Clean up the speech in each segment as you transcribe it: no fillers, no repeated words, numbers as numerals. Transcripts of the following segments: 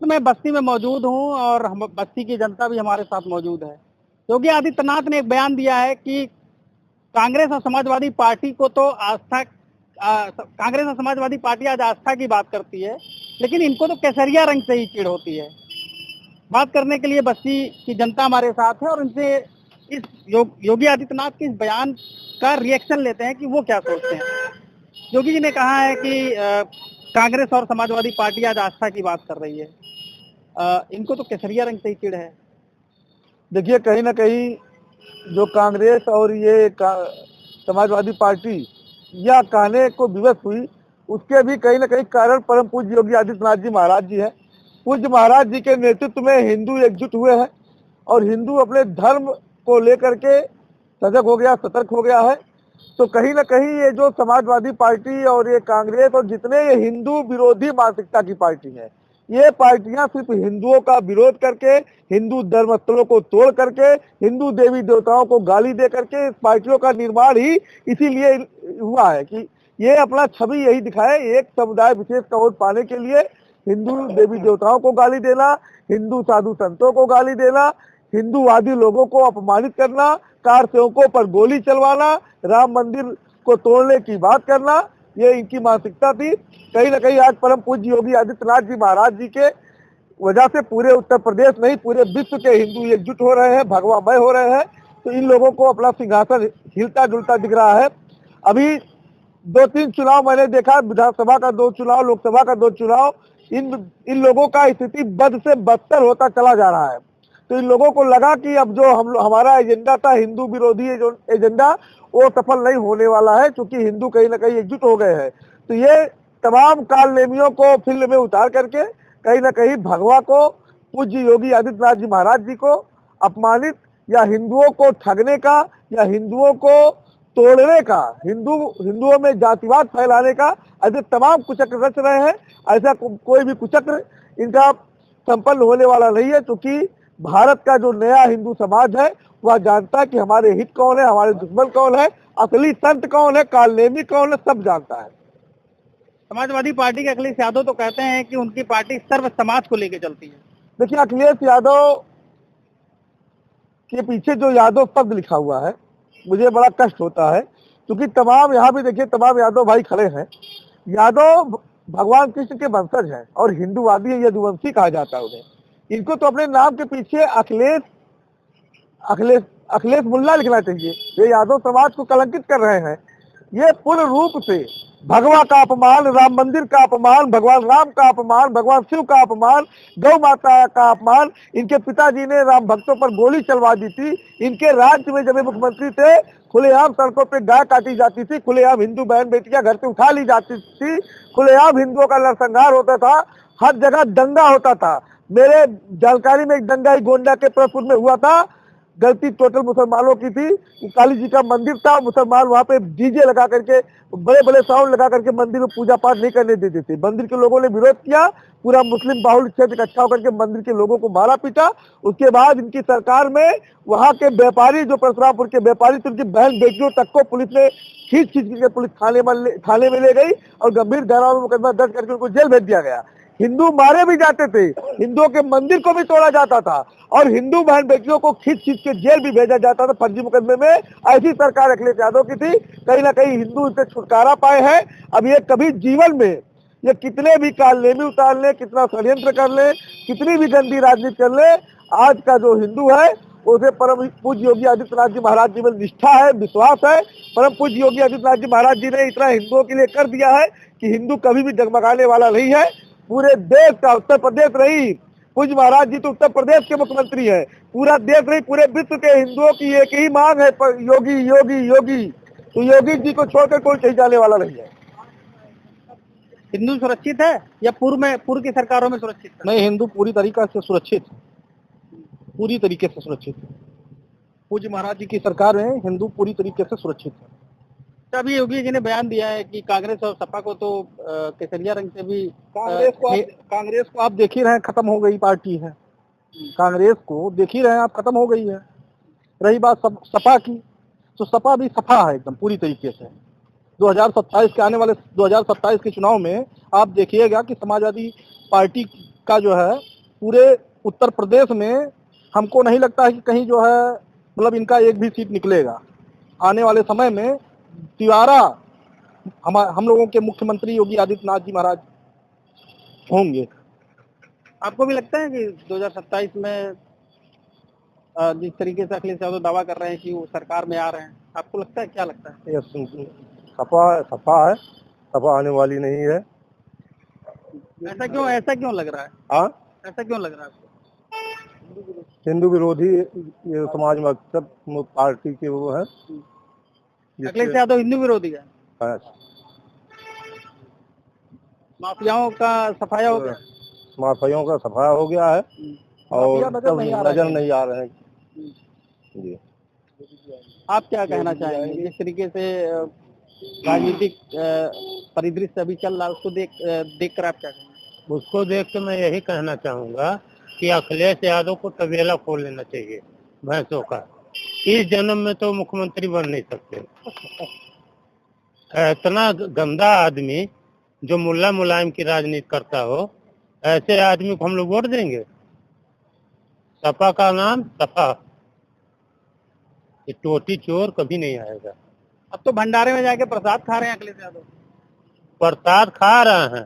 मैं बस्ती में मौजूद हूं और हम बस्ती की जनता भी हमारे साथ मौजूद है। योगी आदित्यनाथ ने एक बयान दिया है कि कांग्रेस और समाजवादी पार्टी को तो कांग्रेस और समाजवादी पार्टी आज आस्था की बात करती है, लेकिन इनको तो केसरिया रंग से ही चिढ़ होती है। बात करने के लिए बस्ती की जनता हमारे साथ है और उनसे इस योगी आदित्यनाथ के इस बयान का रिएक्शन लेते हैं कि वो क्या सोचते हैं। योगी जी ने कहा है कि कांग्रेस और समाजवादी पार्टी आज आस्था की बात कर रही है, इनको तो केसरिया रंग से ही चिढ़ है। देखिए, कहीं ना कहीं जो कांग्रेस और ये समाजवादी पार्टी या कहने को विवश हुई, उसके भी कहीं ना कहीं कारण परम पूज्य योगी आदित्यनाथ जी महाराज जी है। पूज्य महाराज जी के नेतृत्व में हिंदू एकजुट हुए हैं और हिंदू अपने धर्म को लेकर के सजग हो गया, सतर्क हो गया है। तो कहीं ना कहीं ये जो समाजवादी पार्टी और ये कांग्रेस और जितने ये हिंदू विरोधी मानसिकता की पार्टी है, ये पार्टियां सिर्फ हिंदुओं का विरोध करके, हिंदू धर्मस्थलों को तोड़ करके, हिंदू देवी देवताओं को गाली दे करके, इस पार्टियों का निर्माण ही इसीलिए हुआ है कि ये अपना छवि यही दिखाए, एक समुदाय विशेष का वोट पाने के लिए हिंदू देवी देवताओं को गाली देना, हिंदू साधु संतों को गाली देना, हिंदूवादी लोगों को अपमानित करना, कार सेवकों पर गोली चलवाना, राम मंदिर को तोड़ने की बात करना, ये इनकी मानसिकता थी। कहीं ना कहीं आज परम पूज्य योगी आदित्यनाथ जी महाराज जी के वजह से पूरे उत्तर प्रदेश नहीं, पूरे विश्व के हिंदू एकजुट हो रहे हैं, भगवामय हो रहे हैं। तो इन लोगों को अपना सिंहासन हिलता डुलता दिख रहा है। अभी 2-3 चुनाव मैंने देखा, विधानसभा का 2 चुनाव, लोकसभा का 2 चुनाव, इन लोगों का स्थिति बद से बदतर होता चला जा रहा है। तो इन लोगों को लगा कि अब जो हमारा एजेंडा था, हिंदू विरोधी जो एजेंडा, वो सफल नहीं होने वाला है, क्योंकि हिंदू कहीं ना कहीं एकजुट हो गए हैं। तो ये तमाम कालनेमियों को फील्ड में उतार करके कहीं ना कहीं भगवा को, पूज्य योगी आदित्यनाथ जी महाराज जी को अपमानित या हिंदुओं को ठगने का या हिंदुओं को तोड़ने का, हिंदुओं में जातिवाद फैलाने का ऐसे तमाम कुचक्र रच रहे हैं। ऐसा कोई भी कुचक्र इनका संपन्न होने वाला नहीं है, क्योंकि भारत का जो नया हिंदू समाज है वह जानता है कि हमारे हित कौन है, हमारे दुश्मन कौन है, असली संत कौन है, कालनेमी कौन है, सब जानता है। समाजवादी पार्टी के अखिलेश यादव तो कहते हैं कि उनकी पार्टी सर्व समाज को लेकर चलती है। देखिए, अखिलेश यादव के पीछे जो यादव शब्द लिखा हुआ है, मुझे बड़ा कष्ट होता है, क्योंकि तमाम यहाँ भी देखिए तमाम यादव भाई खड़े हैं। यादव भगवान कृष्ण के वंशज हैं और हिंदूवादी है, यदुवंशी कहा जाता है उन्हें। इनको तो अपने नाम के पीछे अखिलेश मुल्ला लिखना चाहिए। ये यादव समाज को कलंकित कर रहे हैं। ये पूर्ण रूप से भगवा का अपमान, राम मंदिर का अपमान, भगवान राम का अपमान, भगवान शिव का अपमान, गौ माता का अपमान। इनके पिताजी ने राम भक्तों पर गोली चलवा दी थी। इनके राज्य में जब मुख्यमंत्री थे, खुलेआम सड़कों पे गाय काटी जाती थी, खुलेआम हिंदू बहन बेटियां घर से उठा ली जाती थी, खुलेआम हिंदुओं का नरसंहार होता था, हर जगह दंगा होता था। मेरे जानकारी में एक दंगा ही गोंडा के प्रपुर में हुआ था। गलती टोटल मुसलमानों की थी। काली जी का मंदिर था, मुसलमान वहां पे डीजे लगा करके, बड़े बड़े साउंड लगा करके मंदिर में पूजा पाठ नहीं करने देते थे। मंदिर के लोगों ने विरोध किया, पूरा मुस्लिम बाहुल क्षेत्र इकट्ठा होकर के मंदिर के लोगों को मारा पीटा। उसके बाद इनकी सरकार में वहां के व्यापारी, जो परशुरामपुर के व्यापारी थे, उनकी बहन बेटियों तक को पुलिस ने खींच के पुलिस थाने में ले गई और गंभीर धाराओं में मुकदमा दर्ज करके उनको जेल भेज दिया गया। हिंदू मारे भी जाते थे, हिंदुओं के मंदिर को भी तोड़ा जाता था और हिंदू बहन बेटियों को खींच के जेल भी भेजा जाता था फर्जी मुकदमे में। ऐसी सरकार अखिलेश यादव की थी। कहीं ना कहीं हिंदू इससे छुटकारा पाए हैं। अब ये कभी जीवन में ये कितने भी कालनेमी उतार ले, कितना षड्यंत्र कर ले, कितनी भी गंदी राजनीति कर ले, आज का जो हिंदू है उसे परम पूज्य योगी आदित्यनाथ जी महाराज जी में निष्ठा है, विश्वास है। परम पूज्य योगी आदित्यनाथ जी महाराज जी ने इतना हिंदुओं के लिए कर दिया है कि हिंदू कभी भी डगमगाने वाला नहीं है। पूरे देश का, उत्तर प्रदेश नहीं, पूज्य महाराज जी तो उत्तर प्रदेश के मुख्यमंत्री है, पूरा देश नहीं, पूरे विश्व के हिंदुओं की एक ही मांग है, योगी योगी योगी। तो योगी जी को छोड़कर कोई कहीं जाने वाला नहीं है। हिंदू सुरक्षित है या पूर्व की सरकारों में सुरक्षित है? नहीं, हिंदू पूरी तरीका से सुरक्षित, पूरी तरीके से सुरक्षित। पूज्य महाराज जी की सरकार में हिंदू पूरी तरीके से सुरक्षित है। अभी योगी जी ने बयान दिया है कि कांग्रेस और सपा को तो केसरिया रंग से भी, कांग्रेस को आप देख ही रहे हैं, खत्म हो गई पार्टी है। कांग्रेस को देख ही रहे हैं आप, खत्म हो गई है। रही बात सपा की, तो सपा भी सफा है एकदम पूरी तरीके से। 2027 के आने वाले 2027 के चुनाव में आप देखिएगा कि समाजवादी पार्टी का जो है पूरे उत्तर प्रदेश में हमको नहीं लगता है कि कहीं जो है मतलब इनका एक भी सीट निकलेगा। आने वाले समय में तिवारा हम लोगों के मुख्यमंत्री योगी आदित्यनाथ जी महाराज होंगे। आपको भी लगता है कि 2027 में जिस तरीके से अखिलेश यादव दावा कर रहे हैं कि वो सरकार में आ रहे हैं, आपको लगता है, क्या लगता है? ये सपा है, सपा आने वाली नहीं है। ऐसा क्यों लग रहा है? हाँ, ऐसा क्यों लग रहा है आपको? हिंदू विरोधी ये समाज सब पार्टी के वो है। अखिलेश यादव हिंदू विरोधी है। हाँ। माफियाओं का सफाया हो गया। माफियाओं का सफाया हो गया है और नजर नहीं आ रहे हैं जी। आप क्या कहना चाहेंगे जिस तरीके से राजनीतिक परिदृश्य अभी चल रहा है, उसको देख कर आप क्या कहेंगे? उसको देख के मैं यही कहना चाहूंगा कि अखिलेश यादव को तबेला खोल लेना चाहिए भैंसों का। इस जन्म में तो मुख्यमंत्री बन नहीं सकते। इतना गंदा आदमी जो मुल्ला मुलायम की राजनीति करता हो, ऐसे आदमी को हम लोग वोट देंगे? सपा का नाम सपा, ये टोटी चोर कभी नहीं आएगा। अब तो भंडारे में जाके प्रसाद खा रहे हैं अखिलेश यादव। प्रसाद खा रहे हैं,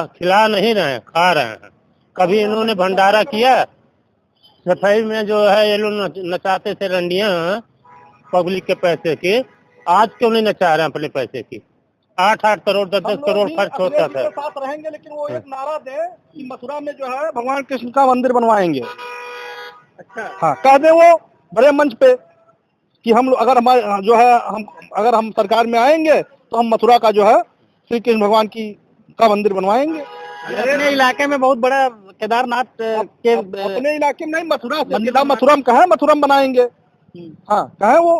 खिला नहीं रहे हैं, खा रहे हैं। कभी इन्होंने भंडारा किया? सफाई में जो है ये लोग नचाते थे रंडियां पब्लिक के पैसे की, आज क्यों नहीं नचा रहे हैं अपने पैसे की? 8-8 करोड़ 10-10 करोड़ खर्च होता था। साथ रहेंगे, लेकिन वो एक नारा दे कि मथुरा में जो है भगवान कृष्ण का मंदिर बनवाएंगे। अच्छा, हाँ, कह दे वो बड़े मंच पे कि हम अगर हमारे जो है अगर हम सरकार में आएंगे तो हम मथुरा का जो है श्री कृष्ण भगवान का मंदिर बनवाएंगे। अपने इलाके में बहुत बड़ा केदारनाथ के अपने इलाके में नहीं, मथुरा से मथुरा में कहा मथुरा में बनाएंगे। हाँ, कहे वो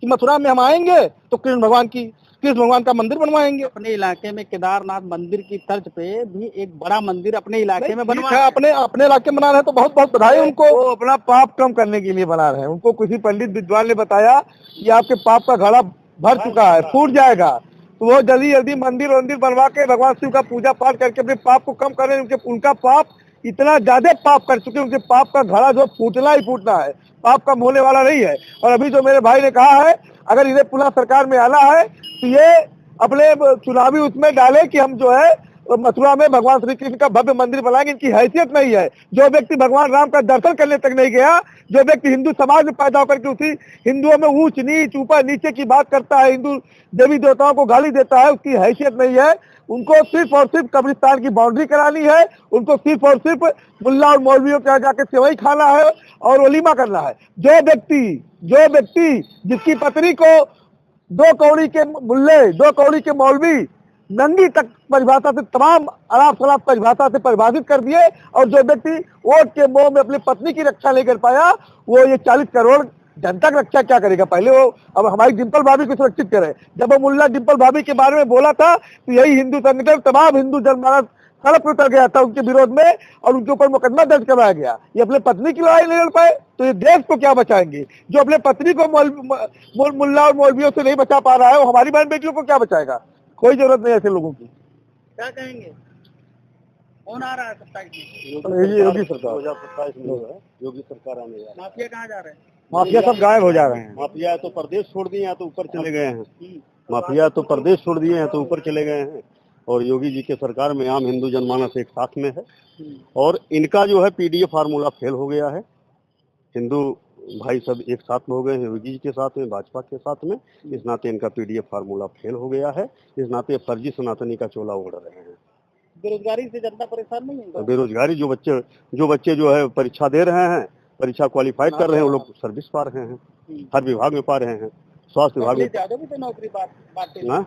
कि मथुरा में हम आएंगे तो कृष्ण भगवान का मंदिर बनवाएंगे। अपने इलाके में केदारनाथ मंदिर की तर्ज पे भी एक बड़ा मंदिर अपने इलाके में बनवा है। अपने इलाके में बना रहे हैं तो बहुत बहुत बधाई उनको। वो अपना पाप कम करने के लिए बना रहे हैं। उनको किसी पंडित विद्वान ने बताया कि आपके पाप का घड़ा भर चुका है, फूट जाएगा, तो वो जल्दी मंदिर बनवा के भगवान शिव का पूजा पाठ करके अपने पाप को कम कर रहे हैं। उनका पाप इतना ज्यादा पाप कर चुके हैं, उनके पाप का घड़ा जो फूटना ही फूटना है, पाप कम होने वाला नहीं है। और अभी जो मेरे भाई ने कहा है, अगर इन्हें पुनः सरकार में आना है तो ये अपने चुनावी उसमें डाले कि हम जो है मथुरा में भगवान श्री कृष्ण का भव्य मंदिर बनाएंगे। इनकी हैसियत नहीं है। जो व्यक्ति भगवान राम का दर्शन करने तक नहीं गया, जो व्यक्ति हिंदू समाज में पैदा होकर के उसी हिंदुओं में ऊंच नीच ऊपर नीचे की बात करता है, हिंदू देवी देवताओं को गाली देता है, उसकी हैसियत नहीं है। उनको सिर्फ और सिर्फ कब्रिस्तान की बाउंड्री करानी है। उनको सिर्फ और सिर्फ मुल्ला और मौलवियों के यहाँ जाकर सेवई खाना है और वलीमा करना है। जो व्यक्ति जिसकी पत्नी को 2 कौड़ी के मुल्ले 2 कौड़ी के मौलवी नंगी तक परिभाषा से तमाम अलाप सलाप परिभाषा से परिभाषित कर दिए, और जो व्यक्ति वोट के मोह में अपनी पत्नी की रक्षा नहीं कर पाया, वो ये 40 करोड़ जनता की रक्षा क्या करेगा? पहले वो अब हमारी डिम्पल भाभी को सुरक्षित करे। जब वो मुल्ला डिम्पल भाभी के बारे में बोला था तो यही हिंदू संगठन तमाम हिंदू जनमानस सड़क पर उतर गया था उनके विरोध में और उनके ऊपर मुकदमा दर्ज करवाया गया। ये अपने पत्नी की लड़ाई नहीं लड़ पाए तो ये देश को क्या बचाएंगे? जो अपने पत्नी को मुल्ला और मौलवियों से नहीं बचा पा रहा है, वो हमारी बहन बेटियों को क्या बचाएगा? कोई जरूरत नहीं ऐसे लोगों की। क्या कहेंगे? कौन आ रहा है 27 में? योगी सरकार। 2027 में योगी सरकार आने जा रही है। माफिया कहाँ जा रहे हैं? माफिया सब गायब हो जा रहे हैं। माफिया तो प्रदेश छोड़ दिए हैं तो ऊपर चले गए हैं। माफिया तो प्रदेश छोड़ दिए हैं तो ऊपर चले गए हैं। और योगी जी के सरकार में आम हिंदू जनमानस एक साथ में है। और इनका जो है पीडीए फार्मूला फेल हो गया है। हिंदू भाई सब एक साथ में हो गए हैं योगी जी के साथ में, भाजपा के साथ में। इस नाते इनका पीडीए फार्मूला फेल हो गया है। इस नाते फर्जी सनातनी का चोला ओढ़ रहे हैं। बेरोजगारी से जनता परेशान नहीं है? बेरोजगारी जो बच्चे जो है परीक्षा दे रहे हैं, परीक्षा क्वालिफाइड कर रहे हैं, वो लोग सर्विस पा रहे हैं, हर विभाग में पा रहे हैं। स्वास्थ्य विभाग में तो नौकरी बांटते ना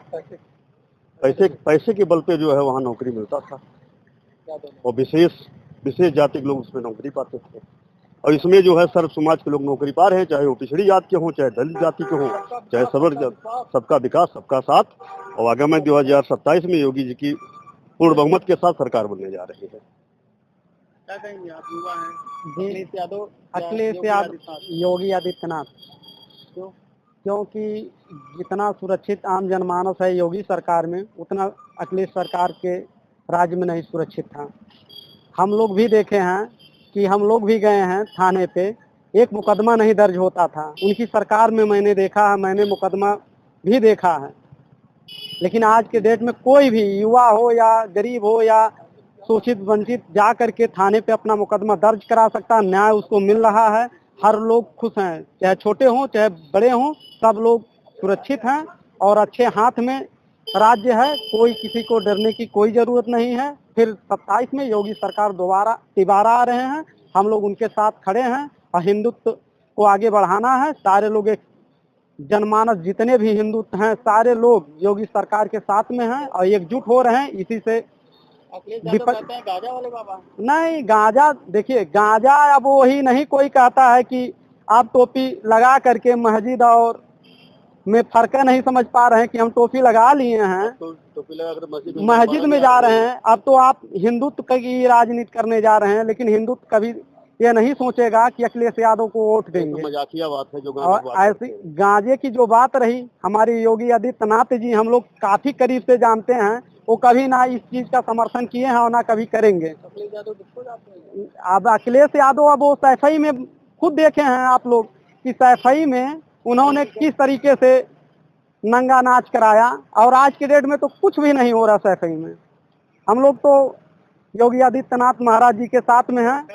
पैसे के बल पे जो है वहाँ नौकरी मिलता था और विशेष जाति के लोग उसमें नौकरी पाते थे। और इसमें जो है सर्व समाज के लोग नौकरी पा रहे हैं, चाहे वो पिछड़ी जाति के हों, चाहे दलित जाति के हों, चाहे सबर सबका विकास सबका साथ। और आगामी 2027 में योगी जी की पूर्ण बहुमत के साथ सरकार बनने जा रही है। क्या कहेंगे आप? युवा हैं अखिलेश यादव योगी आदित्यनाथ, क्योंकि जितना सुरक्षित आम जनमानस है योगी सरकार में, उतना अखिलेश सरकार के राज्य में नहीं सुरक्षित था। हम लोग भी देखे हैं कि हम लोग भी गए हैं थाने पे, एक मुकदमा नहीं दर्ज होता था। उनकी सरकार में मैंने देखा है, मैंने मुकदमा भी देखा है, लेकिन आज के डेट में कोई भी युवा हो या गरीब हो या शोषित वंचित जा करके थाने पे अपना मुकदमा दर्ज करा सकता है, न्याय उसको मिल रहा है। हर लोग खुश हैं, चाहे छोटे हों चाहे बड़े हों, सब लोग सुरक्षित हैं और अच्छे हाथ में राज्य है। कोई किसी को डरने की कोई जरूरत नहीं है। फिर 27 में योगी सरकार दोबारा आ रहे हैं, हम लोग उनके साथ खड़े हैं और हिंदुत्व को आगे बढ़ाना है। सारे लोग, एक जनमानस जितने भी हिंदू हैं, सारे लोग योगी सरकार के साथ में हैं और एकजुट हो रहे हैं। इसी से गांजा वाले बाबा नहीं, गांजा देखिए, गांजा अब वही नहीं कोई कहता है कि आप टोपी लगा करके मस्जिद और में फर्क नहीं समझ पा रहे हैं कि हम टोपी लगा लिए हैं, टोपी लगा कर मस्जिद में जा रहे हैं। अब तो आप हिंदुत्व की राजनीति करने जा रहे हैं, लेकिन हिंदुत्व कभी ये नहीं सोचेगा कि अखिलेश यादव को वोट देंगे। मजाकिया बात है जो और ऐसी गांजे की जो बात रही, हमारी योगी आदित्यनाथ जी हम लोग काफी करीब से जानते हैं, वो कभी ना इस चीज का समर्थन किए हैं और ना कभी करेंगे। अब अखिलेश यादव, अब वो सैफई में खुद देखे हैं आप लोग कि सैफई में उन्होंने किस तरीके से नंगा नाच कराया, और आज के डेट में तो कुछ भी नहीं हो रहा सैफई में। हम लोग तो योगी आदित्यनाथ महाराज जी के साथ में हैं।